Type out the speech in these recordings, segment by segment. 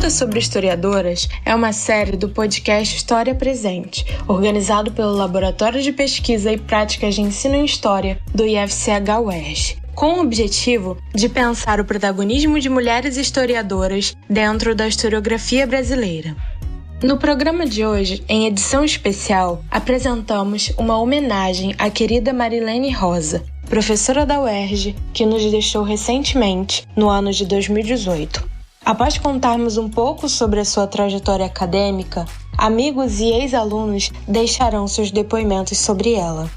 Pauta sobre Historiadoras é uma série do podcast História Presente, organizado pelo Laboratório de Pesquisa e Práticas de Ensino em História do IFCH-UERJ, com o objetivo de pensar o protagonismo de mulheres historiadoras dentro da historiografia brasileira. No programa de hoje, em edição especial, apresentamos uma homenagem à querida Marilene Rosa, professora da UERJ, que nos deixou recentemente, no ano de 2018. Após contarmos um pouco sobre a sua trajetória acadêmica, amigos e ex-alunos deixarão seus depoimentos sobre ela.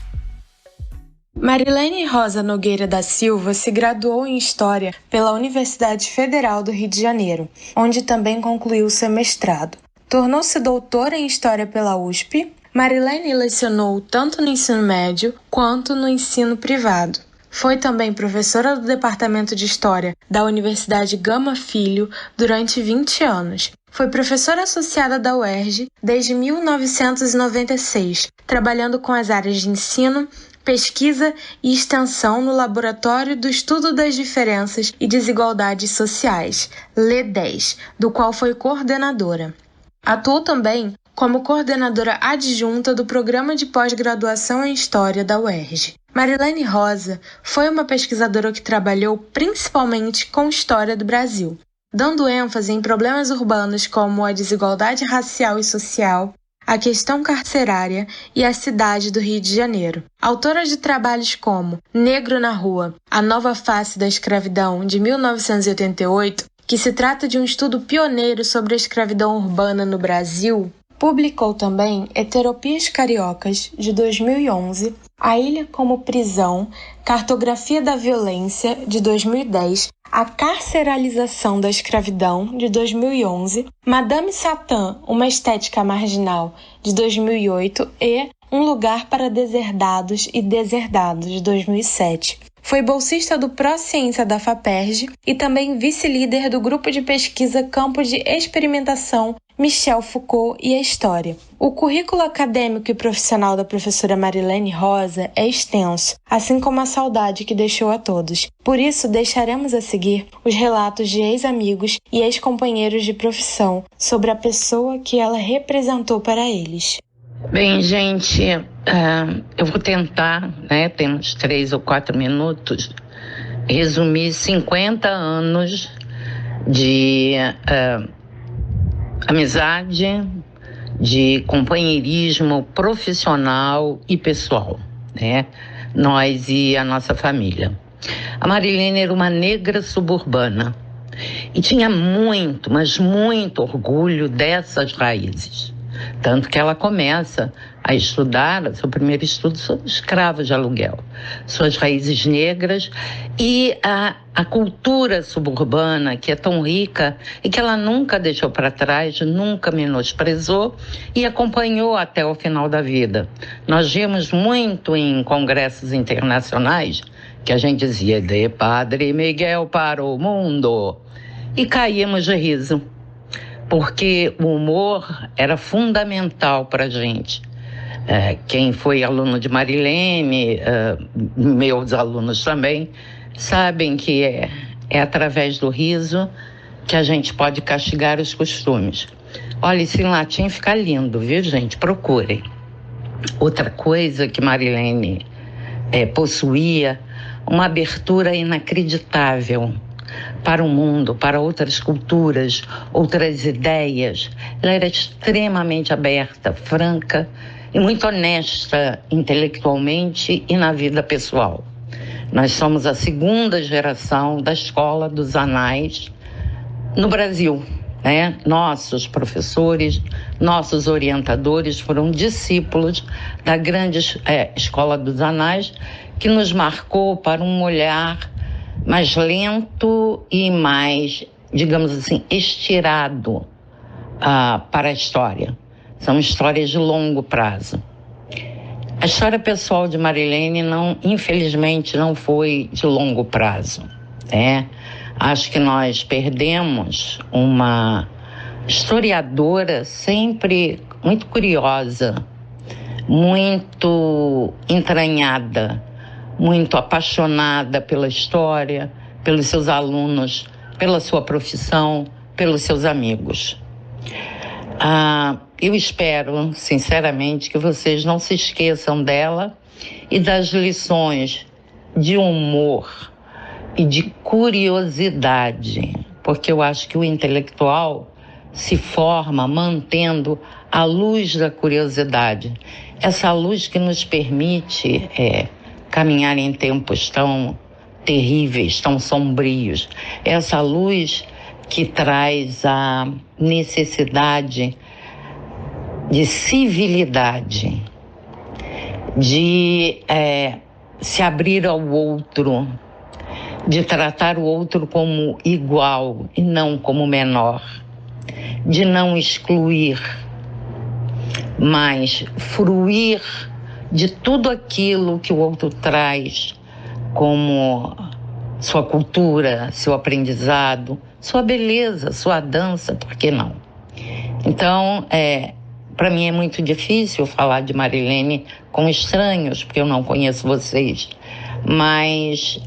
Marilene Rosa Nogueira da Silva se graduou em História pela Universidade Federal do Rio de Janeiro, onde também concluiu seu mestrado. Tornou-se doutora em História pela USP. Marilene lecionou tanto no ensino médio quanto no ensino privado. Foi também professora do Departamento de História da Universidade Gama Filho durante 20 anos. Foi professora associada da UERJ desde 1996, trabalhando com as áreas de ensino, pesquisa e extensão no Laboratório do Estudo das Diferenças e Desigualdades Sociais, LE10, do qual foi coordenadora. Atuou também como coordenadora adjunta do Programa de Pós-Graduação em História da UERJ. Marilene Rosa foi uma pesquisadora que trabalhou principalmente com história do Brasil, dando ênfase em problemas urbanos como a desigualdade racial e social, a questão carcerária e a cidade do Rio de Janeiro. Autora de trabalhos como Negro na Rua, A Nova Face da Escravidão, de 1988, que se trata de um estudo pioneiro sobre a escravidão urbana no Brasil, publicou também Heteropias Cariocas, de 2011, A Ilha como Prisão, Cartografia da Violência, de 2010, A Carceralização da Escravidão, de 2011, Madame Satã, Uma Estética Marginal, de 2008 e Um Lugar para Deserdados e Deserdados, de 2007. Foi bolsista do Pró-Ciência da FAPERJ e também vice-líder do grupo de pesquisa Campo de Experimentação Michel Foucault e a História. O currículo acadêmico e profissional da professora Marilene Rosa é extenso, assim como a saudade que deixou a todos. Por isso, deixaremos a seguir os relatos de ex-amigos e ex-companheiros de profissão sobre a pessoa que ela representou para eles. Bem, gente, eu vou tentar, temos 3 ou 4 minutos, resumir 50 anos de amizade, de companheirismo profissional e pessoal, nós e a nossa família. A Marilene era uma negra suburbana e tinha muito, mas muito orgulho dessas raízes. Tanto que ela começa a estudar, seu primeiro estudo sobre escravos de aluguel, suas raízes negras e a cultura suburbana, que é tão rica e que ela nunca deixou para trás, nunca menosprezou e acompanhou até o final da vida. Nós vimos muito em congressos internacionais que a gente dizia de Padre Miguel para o mundo e caímos de riso, porque o humor era fundamental para a gente. Quem foi aluno de Marilene, meus alunos também, sabem que é através do riso que a gente pode castigar os costumes. Olha, isso em latim fica lindo, viu, gente? Procurem. Outra coisa que Marilene possuía, uma abertura inacreditável para o mundo, para outras culturas, outras ideias. Ela era extremamente aberta, franca e muito honesta intelectualmente e na vida pessoal. Nós somos a segunda geração da Escola dos Anais no Brasil, Nossos professores, nossos orientadores foram discípulos da grande Escola dos Anais, que nos marcou para um olhar mais lento e mais, digamos assim, estirado para a história. São histórias de longo prazo. A história pessoal de Marilene, infelizmente, não foi de longo prazo. Acho que nós perdemos uma historiadora sempre muito curiosa, muito entranhada, muito apaixonada pela história, pelos seus alunos, pela sua profissão, pelos seus amigos. Eu espero, sinceramente, que vocês não se esqueçam dela e das lições de humor e de curiosidade, porque eu acho que o intelectual se forma mantendo a luz da curiosidade, essa luz que nos permite caminhar em tempos tão terríveis, tão sombrios, essa luz que traz a necessidade de civilidade, de se abrir ao outro, de tratar o outro como igual e não como menor, de não excluir, mas fruir de tudo aquilo que o outro traz como sua cultura, seu aprendizado, sua beleza, sua dança, por que não? Então, para mim é muito difícil falar de Marilene com estranhos, porque eu não conheço vocês, mas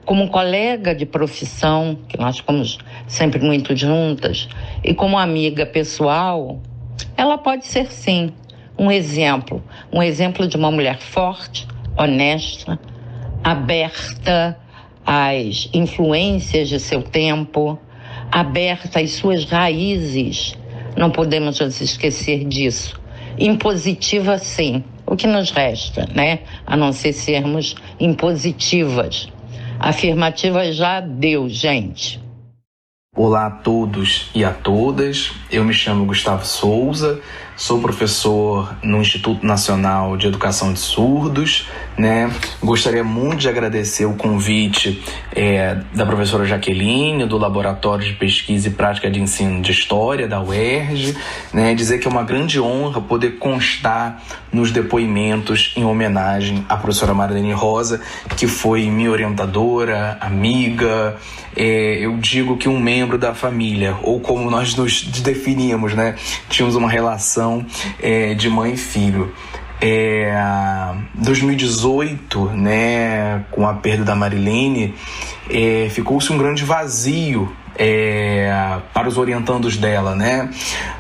como colega de profissão, que nós ficamos sempre muito juntas, e como amiga pessoal, ela pode ser sim um exemplo de uma mulher forte, honesta, aberta às influências de seu tempo, aberta às suas raízes. Não podemos nos esquecer disso. Impositiva, sim. O que nos resta, né? A não ser sermos impositivas. Afirmativa já deu, gente. Olá a todos e a todas. Eu me chamo Gustavo Souza, sou professor no Instituto Nacional de Educação de Surdos, né? Gostaria muito de agradecer o convite da professora Jaqueline, do Laboratório de Pesquisa e Prática de Ensino de História da UERJ, né? Dizer que é uma grande honra poder constar nos depoimentos em homenagem à professora Marilene Rosa, que foi minha orientadora, amiga, eu digo que um membro da família, ou como nós nos definíamos, né? Tínhamos uma relação de mãe e filho. 2018, né, com a perda da Marilene, ficou-se um grande vazio para os orientandos dela, né?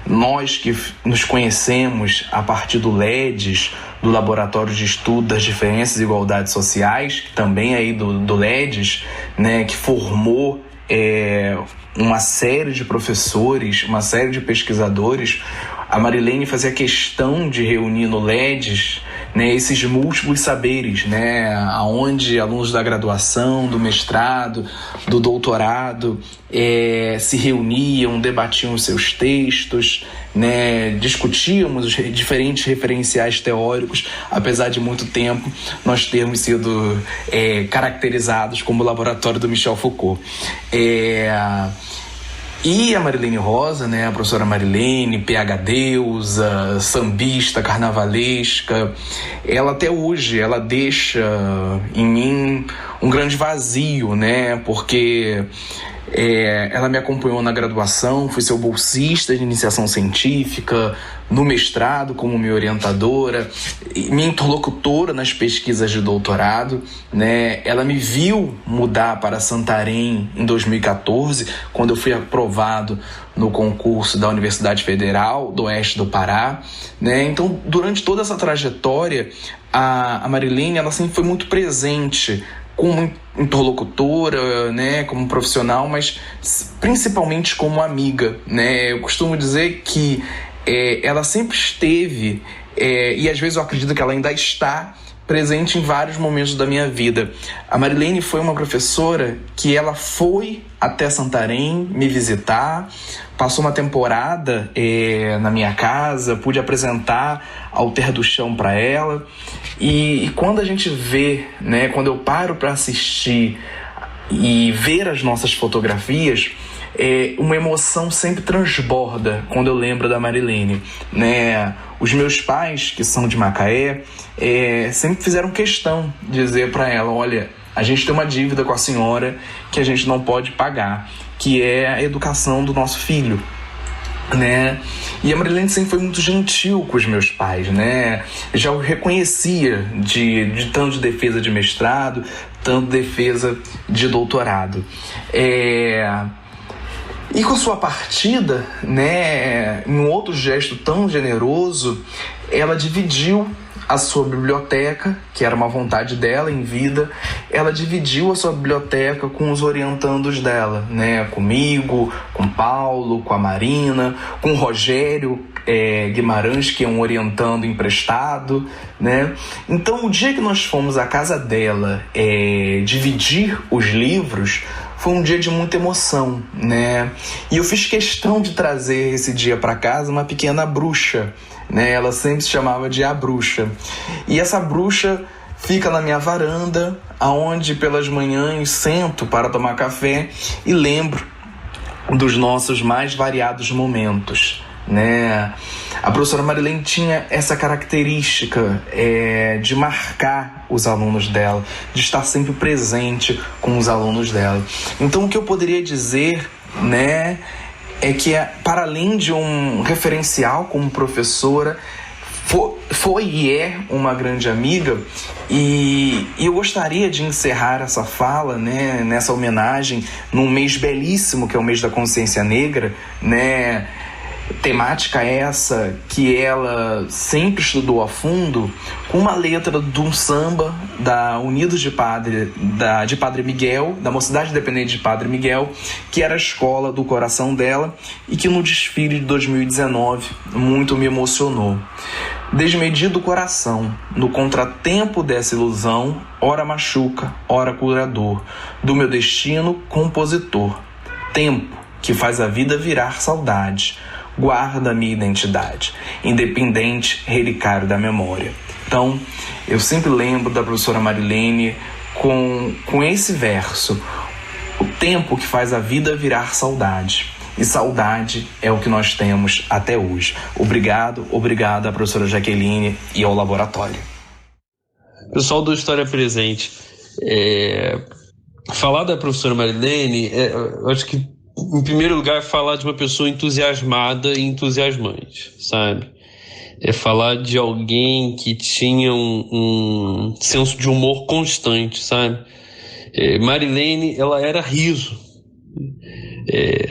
Nós que nos conhecemos a partir do LEDES, do Laboratório de Estudo das Diferenças e Igualdades Sociais, também aí do LEDES, né, que formou uma série de professores, uma série de pesquisadores. A Marilene fazia questão de reunir no LEDES, né, esses múltiplos saberes, né, onde alunos da graduação, do mestrado, do doutorado se reuniam, debatiam os seus textos, né, discutíamos os diferentes referenciais teóricos, apesar de muito tempo nós termos sido caracterizados como laboratório do Michel Foucault. E a Marilene Rosa, né, a professora Marilene, PH deusa, sambista, carnavalesca, ela até hoje, ela deixa em mim um grande vazio, né, porque ela me acompanhou na graduação, fui seu bolsista de iniciação científica, no mestrado como minha orientadora, minha interlocutora nas pesquisas de doutorado, né? Ela me viu mudar para Santarém em 2014, quando eu fui aprovado no concurso da Universidade Federal do Oeste do Pará, né? Então, durante toda essa trajetória, a Marilene, ela sempre foi muito presente como interlocutora, né, como profissional, mas principalmente como amiga, né? Eu costumo dizer que ela sempre esteve, e às vezes eu acredito que ela ainda está presente em vários momentos da minha vida. A Marilene foi uma professora que ela foi até Santarém me visitar, passou uma temporada na minha casa, pude apresentar Alter do Chão para ela, e quando a gente vê, né, quando eu paro para assistir e ver as nossas fotografias, uma emoção sempre transborda quando eu lembro da Marilene, né? Os meus pais, que são de Macaé, sempre fizeram questão de dizer para ela: olha, a gente tem uma dívida com a senhora que a gente não pode pagar, que é a educação do nosso filho, né? E a Marilene sempre foi muito gentil com os meus pais, né? Eu já o reconhecia de tanto de defesa de mestrado, tanto defesa de doutorado. E com sua partida, né, em um outro gesto tão generoso, ela dividiu a sua biblioteca, que era uma vontade dela em vida, ela dividiu a sua biblioteca com os orientandos dela, né? Comigo, com Paulo, com a Marina, com o Rogério Guimarães, que é um orientando emprestado, né? Então, o dia que nós fomos à casa dela dividir os livros, foi um dia de muita emoção, né? E eu fiz questão de trazer esse dia para casa uma pequena bruxa, né? Ela sempre se chamava de a bruxa. E essa bruxa fica na minha varanda, aonde pelas manhãs sento para tomar café e lembro dos nossos mais variados momentos, né? A professora Marilene tinha essa característica de marcar os alunos dela, de estar sempre presente com os alunos dela. Então, o que eu poderia dizer, né, é que, para além de um referencial como professora, foi e é uma grande amiga. E eu gostaria de encerrar essa fala, né, nessa homenagem, num mês belíssimo, que é o mês da Consciência Negra, né? Temática essa que ela sempre estudou a fundo, com uma letra de um samba da Unidos de Padre Miguel, da Mocidade Independente de Padre Miguel, que era a escola do coração dela e que no desfile de 2019 muito me emocionou. Desmedido o coração, no contratempo dessa ilusão, ora machuca, ora curador, do meu destino compositor. Tempo que faz a vida virar saudade, guarda a minha identidade, independente relicário da memória. Então, eu sempre lembro da professora Marilene com esse verso: o tempo que faz a vida virar saudade. E saudade é o que nós temos até hoje. Obrigado à professora Jaqueline e ao laboratório. Pessoal do História Presente, falar da professora Marilene, eu acho que, em primeiro lugar, falar de uma pessoa entusiasmada e entusiasmante, sabe? É falar de alguém que tinha um senso de humor constante, sabe? Marilene, ela era riso.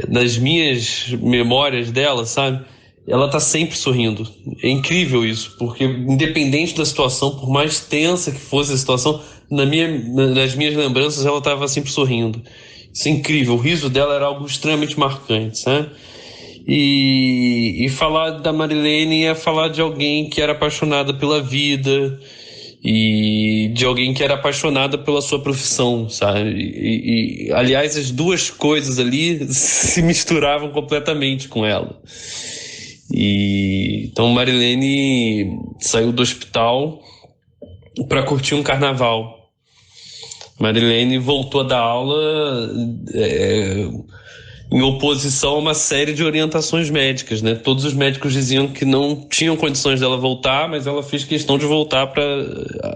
Nas minhas memórias dela, sabe? Ela tá sempre sorrindo. É incrível isso, porque independente da situação, por mais tensa que fosse a situação, nas minhas lembranças ela estava sempre sorrindo. Isso é incrível. O riso dela era algo extremamente marcante, sabe? E falar da Marilene é falar de alguém que era apaixonada pela vida e de alguém que era apaixonada pela sua profissão, sabe? Aliás, as duas coisas ali se misturavam completamente com ela. Então Marilene saiu do hospital para curtir um carnaval. Marilene voltou a dar aula em oposição a uma série de orientações médicas, né? Todos os médicos diziam que não tinham condições dela voltar, mas ela fez questão de voltar para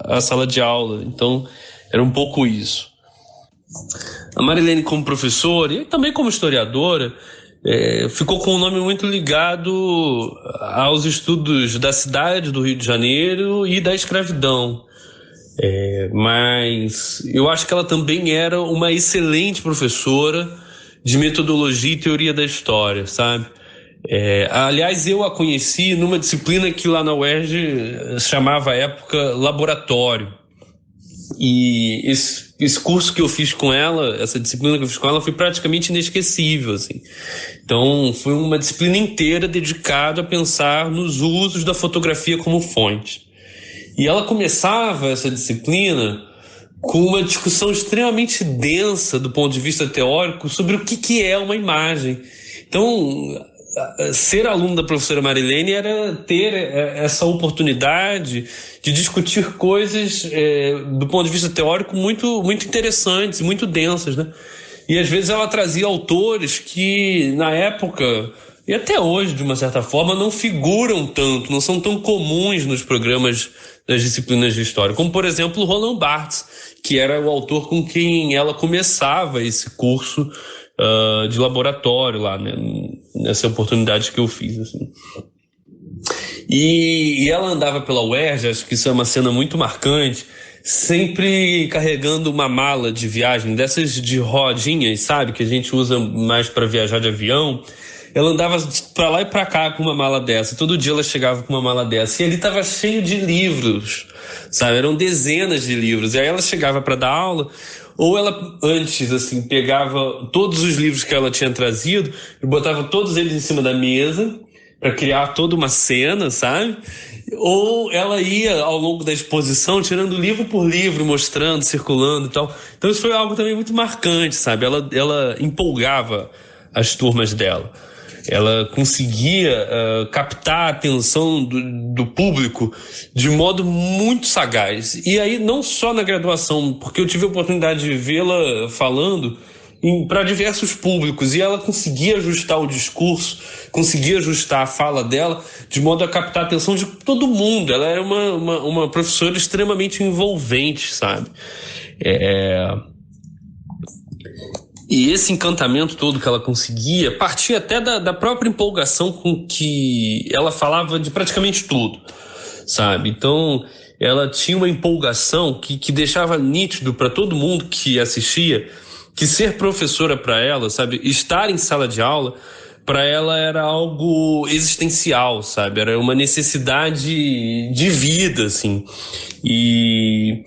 a sala de aula. Então, era um pouco isso. A Marilene, como professora e também como historiadora, ficou com um nome muito ligado aos estudos da cidade do Rio de Janeiro e da escravidão. Mas eu acho que ela também era uma excelente professora de metodologia e teoria da história, sabe? Aliás, eu a conheci numa disciplina que lá na UERJ chamava à época laboratório. E esse curso que eu fiz com ela, essa disciplina que eu fiz com ela, foi praticamente inesquecível, assim. Então, foi uma disciplina inteira dedicada a pensar nos usos da fotografia como fonte. E ela começava essa disciplina com uma discussão extremamente densa do ponto de vista teórico sobre o que é uma imagem. Então, ser aluno da professora Marilene era ter essa oportunidade de discutir coisas do ponto de vista teórico muito, muito interessantes, muito densas, né? E às vezes ela trazia autores que na época, e até hoje de uma certa forma, não figuram tanto, não são tão comuns nos programas das disciplinas de história, como por exemplo o Roland Barthes, que era o autor com quem ela começava esse curso de laboratório lá, né, nessa oportunidade que eu fiz, assim. E ela andava pela UERJ, acho que isso é uma cena muito marcante, sempre carregando uma mala de viagem, dessas de rodinhas, sabe? Que a gente usa mais para viajar de avião. Ela andava para lá e para cá com uma mala dessa. Todo dia ela chegava com uma mala dessa. E ali estava cheio de livros, sabe? Eram dezenas de livros. E aí ela chegava para dar aula, ou ela antes, assim, pegava todos os livros que ela tinha trazido e botava todos eles em cima da mesa para criar toda uma cena, sabe? Ou ela ia ao longo da exposição tirando livro por livro, mostrando, circulando e tal. Então isso foi algo também muito marcante, sabe? Ela empolgava as turmas dela. Ela conseguia captar a atenção do público de modo muito sagaz. E aí não só na graduação, porque eu tive a oportunidade de vê-la falando para diversos públicos, e ela conseguia ajustar o discurso, conseguia ajustar a fala dela de modo a captar a atenção de todo mundo. Ela era uma professora extremamente envolvente, sabe? E esse encantamento todo que ela conseguia partia até da própria empolgação com que ela falava de praticamente tudo, sabe? Então, ela tinha uma empolgação que deixava nítido para todo mundo que assistia que ser professora para ela, sabe? Estar em sala de aula, para ela era algo existencial, sabe? Era uma necessidade de vida, assim. E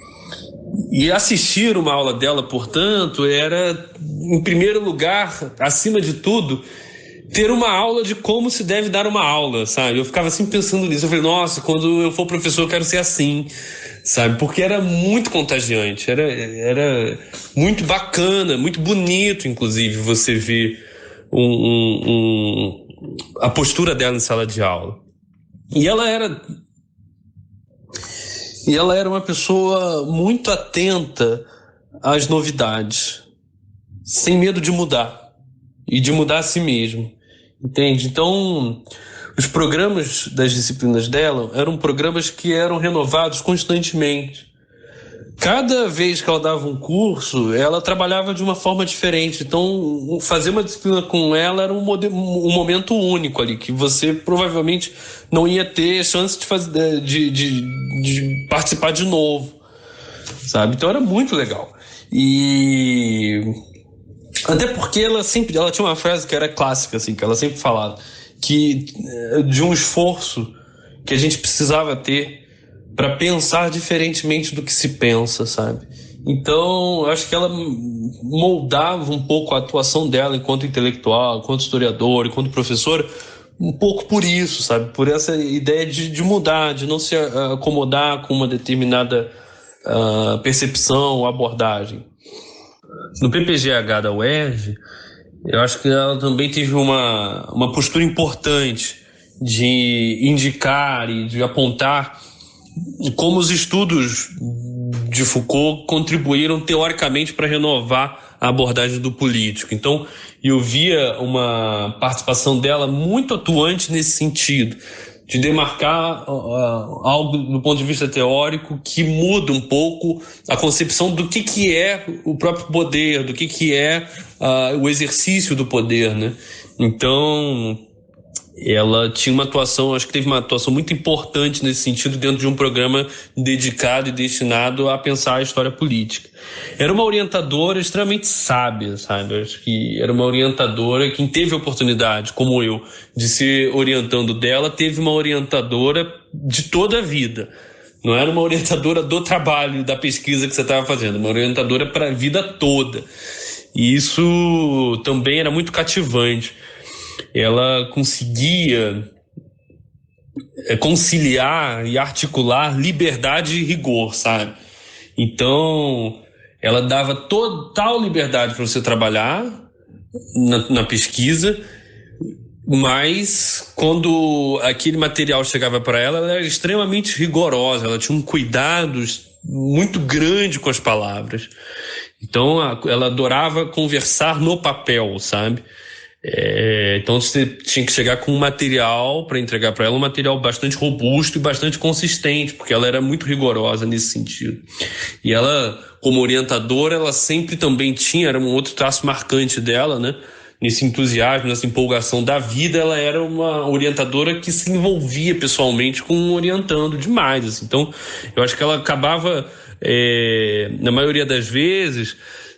assistir uma aula dela, portanto, era, em primeiro lugar, acima de tudo, ter uma aula de como se deve dar uma aula, sabe? Eu ficava sempre pensando nisso. Eu falei, nossa, quando eu for professor eu quero ser assim, sabe? Porque era muito contagiante, era muito bacana, muito bonito, inclusive, você ver a postura dela em sala de aula. E ela era uma pessoa muito atenta às novidades, sem medo de mudar, e de mudar a si mesmo, entende? Então, os programas das disciplinas dela eram programas que eram renovados constantemente. Cada vez que ela dava um curso, ela trabalhava de uma forma diferente. Então, fazer uma disciplina com ela era um momento único ali, que você provavelmente não ia ter chance de participar de novo, sabe? Então, era muito legal. E até porque ela tinha uma frase que era clássica, assim, que ela sempre falava, que de um esforço que a gente precisava ter para pensar diferentemente do que se pensa, sabe? Então, eu acho que ela moldava um pouco a atuação dela enquanto intelectual, enquanto historiadora, enquanto professora, um pouco por isso, sabe? Por essa ideia de mudar, de não se acomodar com uma determinada percepção ou abordagem. No PPGH da UERJ, eu acho que ela também teve uma postura importante de indicar e de apontar como os estudos de Foucault contribuíram teoricamente para renovar a abordagem do político. Então, eu via uma participação dela muito atuante nesse sentido, de demarcar algo do ponto de vista teórico que muda um pouco a concepção do que é o próprio poder, do que é o exercício do poder, né? Então, ela tinha uma atuação, acho que teve uma atuação muito importante nesse sentido dentro de um programa dedicado e destinado a pensar a história política. Era uma orientadora extremamente sábia, sabe? Acho que era uma orientadora, quem teve a oportunidade, como eu, de ser orientando dela, teve uma orientadora de toda a vida. Não era uma orientadora do trabalho, da pesquisa que você estava fazendo, uma orientadora para a vida toda. E isso também era muito cativante. Ela conseguia conciliar e articular liberdade e rigor, sabe? Então, ela dava total liberdade para você trabalhar na pesquisa, mas quando aquele material chegava para ela, ela era extremamente rigorosa, ela tinha um cuidado muito grande com as palavras. Então, ela adorava conversar no papel, sabe? Então você tinha que chegar com um material para entregar para ela, um material bastante robusto e bastante consistente, porque ela era muito rigorosa nesse sentido. E ela, como orientadora, ela sempre também era um outro traço marcante dela, né? Nesse entusiasmo, nessa empolgação da vida, ela era uma orientadora que se envolvia pessoalmente com orientando demais, assim. Então, eu acho que ela acabava na maioria das vezes,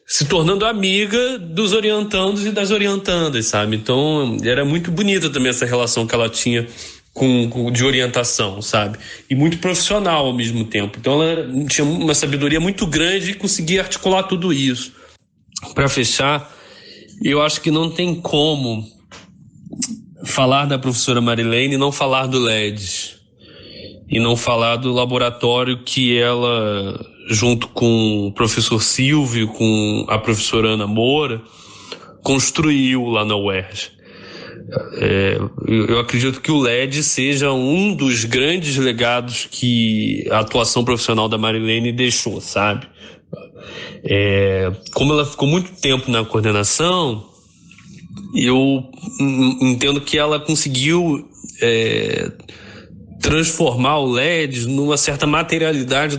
se tornando amiga dos orientandos e das orientandas, sabe? Então, era muito bonita também essa relação que ela tinha de orientação, sabe? E muito profissional ao mesmo tempo. Então, ela tinha uma sabedoria muito grande e conseguia articular tudo isso. Para fechar, eu acho que não tem como falar da professora Marilene e não falar do LEDs. E não falar do laboratório que ela, junto com o professor Silvio, com a professora Ana Moura, construiu lá na UERJ. Eu acredito que o LED seja um dos grandes legados que a atuação profissional da Marilene deixou, sabe? Como ela ficou muito tempo na coordenação, eu entendo que ela conseguiu transformar o LEDs numa certa materialidade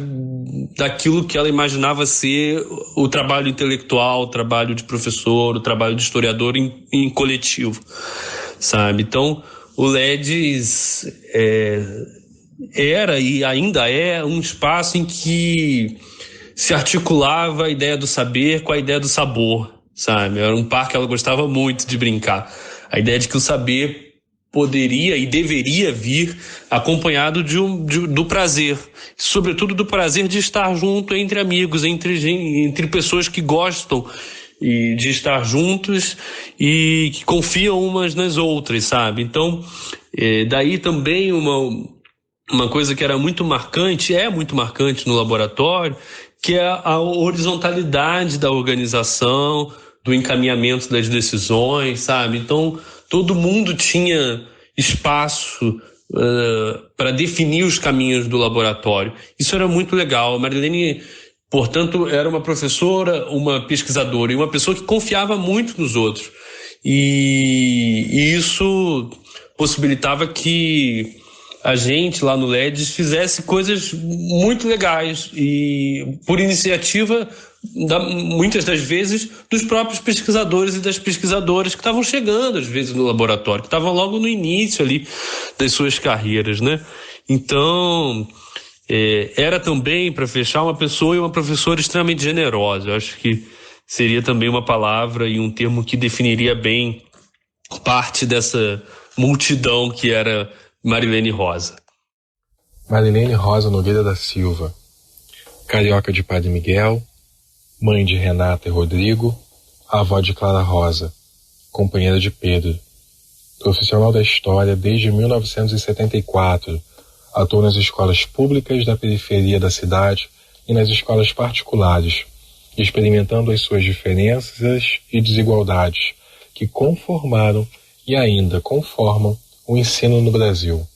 daquilo que ela imaginava ser o trabalho intelectual, o trabalho de professor, o trabalho de historiador em coletivo, sabe? Então, o LEDs era e ainda é um espaço em que se articulava a ideia do saber com a ideia do sabor, sabe? Era um par que ela gostava muito de brincar. A ideia de que o saber poderia e deveria vir acompanhado do prazer, sobretudo do prazer de estar junto entre amigos, entre pessoas que gostam de estar juntos e que confiam umas nas outras, sabe? Então, daí também uma coisa que era muito marcante, muito marcante no laboratório, que é a horizontalidade da organização, do encaminhamento das decisões, sabe? Então, todo mundo tinha espaço para definir os caminhos do laboratório. Isso era muito legal. A Marilene, portanto, era uma professora, uma pesquisadora e uma pessoa que confiava muito nos outros. E isso possibilitava que a gente lá no LEDs fizesse coisas muito legais e por iniciativa muitas das vezes dos próprios pesquisadores e das pesquisadoras que estavam chegando às vezes no laboratório, que estavam logo no início ali das suas carreiras, né? Então, era também, para fechar, uma pessoa e uma professora extremamente generosa. Eu acho que seria também uma palavra e um termo que definiria bem parte dessa multidão que era Marilene Rosa. Marilene Rosa Nogueira da Silva, carioca de Padre Miguel, mãe de Renata e Rodrigo, avó de Clara Rosa, companheira de Pedro. Profissional da história desde 1974, atuou nas escolas públicas da periferia da cidade e nas escolas particulares, experimentando as suas diferenças e desigualdades que conformaram e ainda conformam o ensino no Brasil.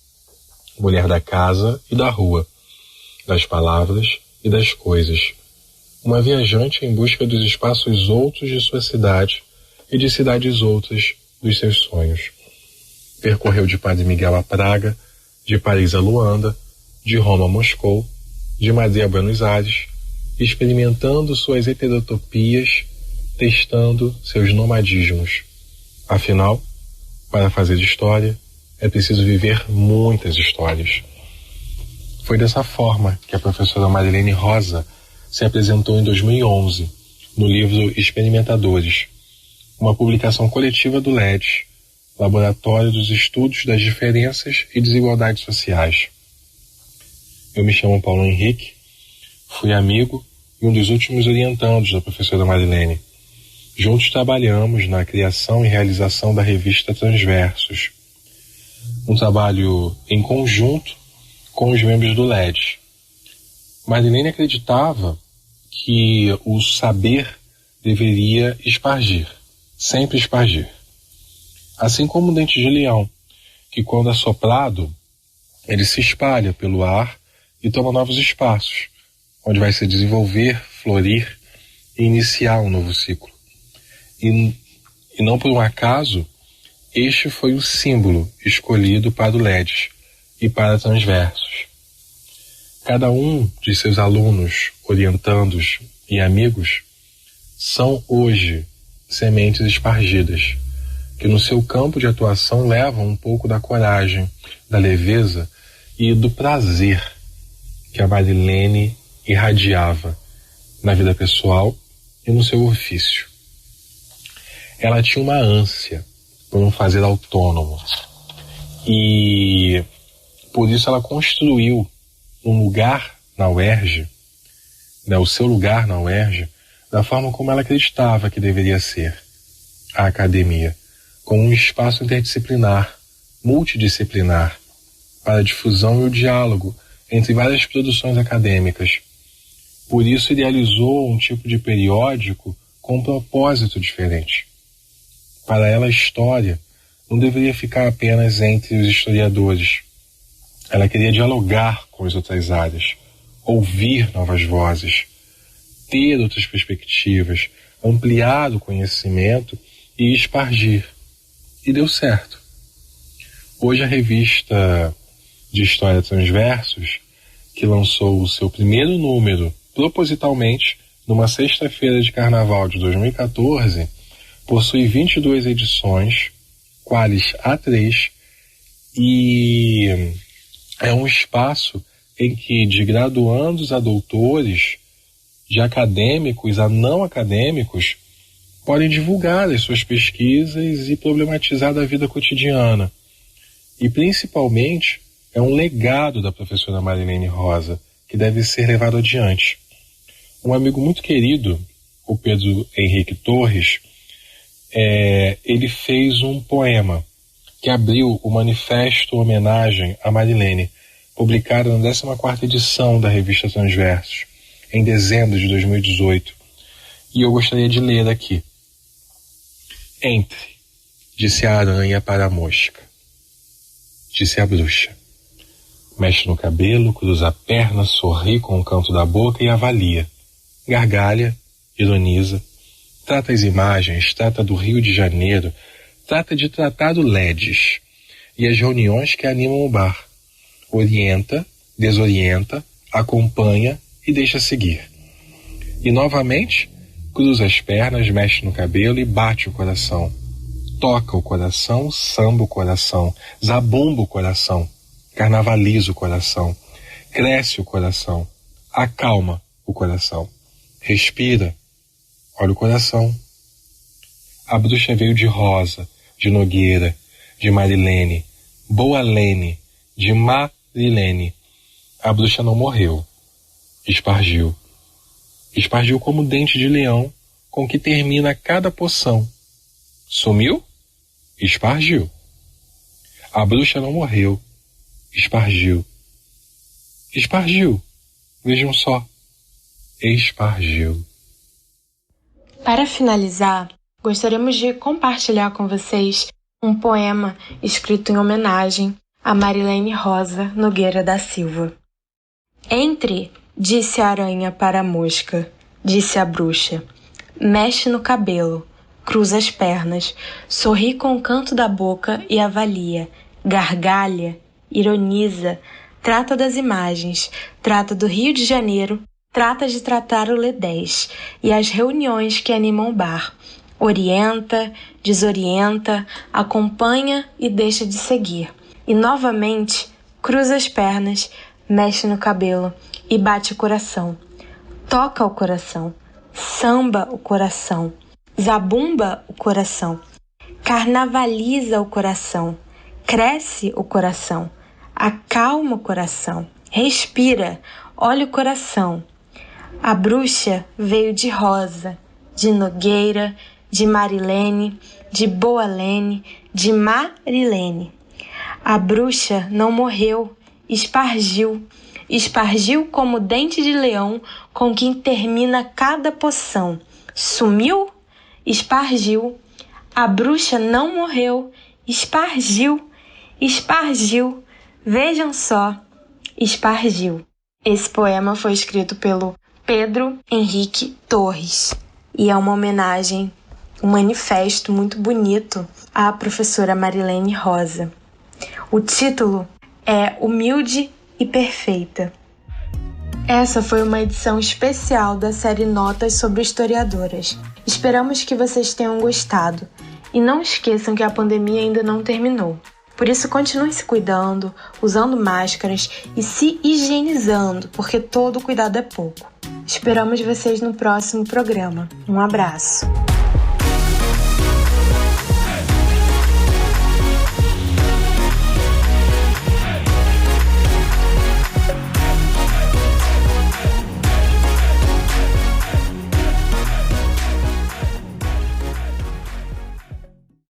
Mulher da casa e da rua, das palavras e das coisas. Uma viajante em busca dos espaços outros de sua cidade e de cidades outras dos seus sonhos. Percorreu de Padre Miguel a Praga, de Paris a Luanda, de Roma a Moscou, de Madrid a Buenos Aires, experimentando suas heterotopias, testando seus nomadismos. Afinal, para fazer história, é preciso viver muitas histórias. Foi dessa forma que a professora Marilene Rosa se apresentou em 2011, no livro Experimentadores, uma publicação coletiva do LEDs, Laboratório dos Estudos das Diferenças e Desigualdades Sociais. Eu me chamo Paulo Henrique, fui amigo e um dos últimos orientandos da professora Marilene. Juntos trabalhamos na criação e realização da revista Transversos, um trabalho em conjunto com os membros do LEDs. Marilene acreditava que o saber deveria espargir, sempre espargir. Assim como o dente de leão, que quando assoprado, ele se espalha pelo ar e toma novos espaços, onde vai se desenvolver, florir e iniciar um novo ciclo. E não por um acaso, este foi o símbolo escolhido para o LEDs e para Transversos. Cada um de seus alunos, orientandos e amigos são hoje sementes espargidas, que no seu campo de atuação levam um pouco da coragem, da leveza e do prazer que a Marilene irradiava na vida pessoal e no seu ofício. Ela tinha uma ânsia por um fazer autônomo e por isso ela construiu um lugar na UERJ, o seu lugar na UERJ, da forma como ela acreditava que deveria ser a academia, como um espaço interdisciplinar, multidisciplinar, para a difusão e o diálogo entre várias produções acadêmicas. Por isso idealizou um tipo de periódico com um propósito diferente. Para ela, a história não deveria ficar apenas entre os historiadores. Ela queria dialogar com as outras áreas, ouvir novas vozes, ter outras perspectivas, ampliar o conhecimento e espargir. E deu certo. Hoje a revista de História Transversos, que lançou o seu primeiro número propositalmente numa sexta-feira de carnaval de 2014, possui 22 edições, quais A3, e é um espaço em que de graduandos a doutores, de acadêmicos a não acadêmicos, podem divulgar as suas pesquisas e problematizar da vida cotidiana. E principalmente é um legado da professora Marilene Rosa, que deve ser levado adiante. Um amigo muito querido, o Pedro Henrique Torres, ele fez um poema que abriu o manifesto homenagem a Marilene, publicado na 14ª edição da revista Transversos, em dezembro de 2018. E eu gostaria de ler aqui. Entre, disse a aranha para a mosca. Disse a bruxa. Mexe no cabelo, cruza a perna, sorri com o canto da boca e avalia. Gargalha, ironiza, trata as imagens, trata do Rio de Janeiro, trata de tratado LEDs e as reuniões que animam o bar. Orienta, desorienta, acompanha e deixa seguir. E novamente, cruza as pernas, mexe no cabelo e bate o coração. Toca o coração, samba o coração, zabumba o coração, carnavaliza o coração, cresce o coração, acalma o coração, respira, olha o coração. A bruxa veio de Rosa, de Nogueira, de Marilene, Boa Lene, de Marilene. A bruxa não morreu, espargiu. Espargiu como dente de leão com que termina cada poção. Sumiu? Espargiu. A bruxa não morreu, espargiu. Espargiu. Vejam só. Espargiu. Para finalizar, gostaríamos de compartilhar com vocês um poema escrito em homenagem a Marilene Rosa Nogueira da Silva. Entre, disse a aranha para a mosca, disse a bruxa, mexe no cabelo, cruza as pernas, sorri com o canto da boca e avalia, gargalha, ironiza, trata das imagens, trata do Rio de Janeiro, trata de tratar o LEDs e as reuniões que animam o bar. Orienta, desorienta, acompanha e deixa de seguir. E novamente, cruza as pernas, mexe no cabelo e bate o coração. Toca o coração, samba o coração, zabumba o coração, carnavaliza o coração, cresce o coração, acalma o coração, respira, olha o coração. A bruxa veio de Rosa, de Nogueira, de Marilene, de Boa Lene, de Marilene. A bruxa não morreu, espargiu. Espargiu como dente de leão com que termina cada poção. Sumiu? Espargiu. A bruxa não morreu, espargiu. Espargiu. Vejam só, espargiu. Esse poema foi escrito pelo Pedro Henrique Torres e é uma homenagem, um manifesto muito bonito à professora Marilene Rosa. O título é Humilde e Perfeita. Essa foi uma edição especial da série Notas sobre Historiadoras. Esperamos que vocês tenham gostado. E não esqueçam que a pandemia ainda não terminou. Por isso, continue se cuidando, usando máscaras e se higienizando, porque todo cuidado é pouco. Esperamos vocês no próximo programa. Um abraço!